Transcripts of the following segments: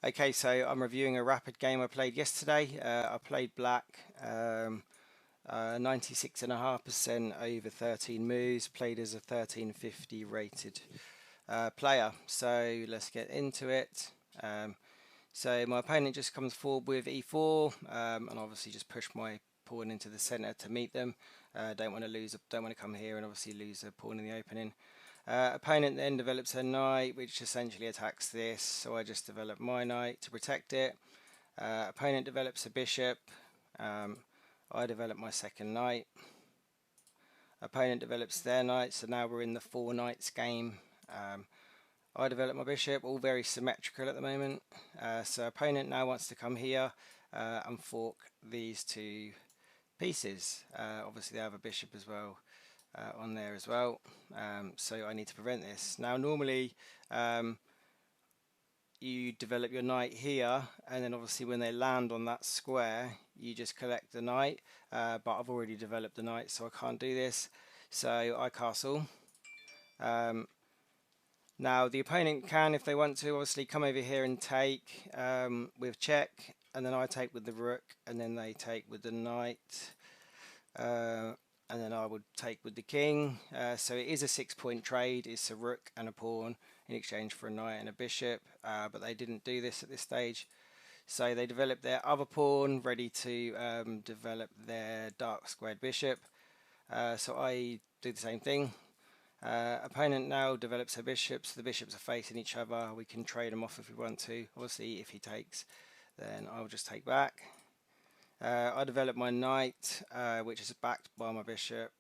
Okay, so I'm reviewing a rapid game I played yesterday. I played black, 96.5% over 13 moves, played as a 1350 rated player. So let's get into it. So my opponent just comes forward with e4, and obviously just push my pawn into the center to meet them. Don't want to lose, don't want to come here and obviously lose a pawn in the opening. Opponent then develops a knight, which essentially attacks this, so I just develop my knight to protect it. Opponent develops a bishop. Um, I develop my second knight. Opponent develops their knight, so now we're in the four knights game. I develop my bishop, all very symmetrical at the moment. So opponent now wants to come here and fork these two pieces. Obviously they have a bishop as well on there as well. So I need to prevent this. Now normally you develop your knight here, and then obviously when they land on that square you just collect the knight, but I've already developed the knight so I can't do this, so I castle. um, Now the opponent can, if they want to, obviously come over here and take with check, and then I take with the rook, and then they take with the knight, uh, and then I would take with the king. So it is a 6 point trade. It's a rook and a pawn in exchange for a knight and a bishop, but they didn't do this at this stage. So they developed their other pawn, ready to develop their dark squared bishop. So I do the same thing. Opponent now develops her bishops. The bishops are facing each other. We can trade them off if we want to. Obviously, if he takes, then I'll just take back. I develop my knight, which is backed by my bishop.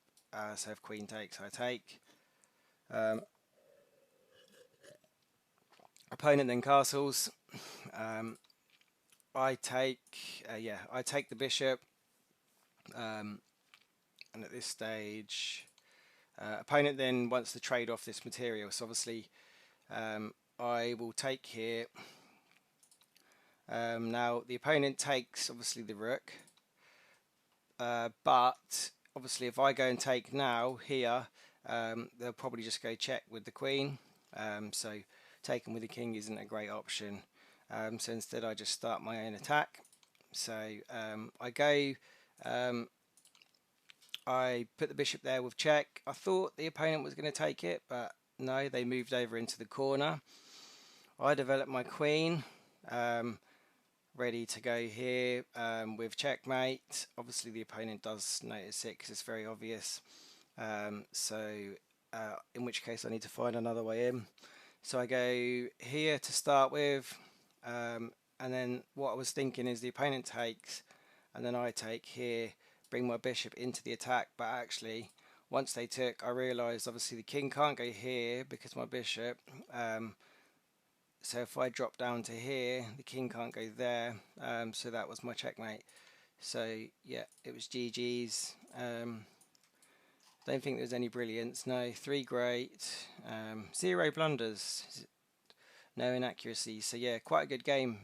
So if queen takes, I take. Um, Opponent then castles. Um, I take, I take the bishop. Um, and at this stage, opponent then wants to trade off this material. So obviously, I will take here. Now the opponent takes obviously the rook, but obviously if I go and take now here, they'll probably just go check with the queen. So taking with the king isn't a great option. So instead I just start my own attack. So I go, I put the bishop there with check. I thought the opponent was going to take it, but no, they moved over into the corner. I develop my queen. Ready to go here with checkmate. Obviously the opponent does notice it because it's very obvious. In which case I need to find another way in. So I go here to start with, and then what I was thinking is the opponent takes, and then I take here, bring my bishop into the attack, but actually once they took, I realised obviously the king can't go here because my bishop, so if I drop down to here, the king can't go there. So that was my checkmate. So yeah, it was GG's. Don't think there's any brilliance. No, three great, zero blunders, no inaccuracies. So yeah, quite a good game.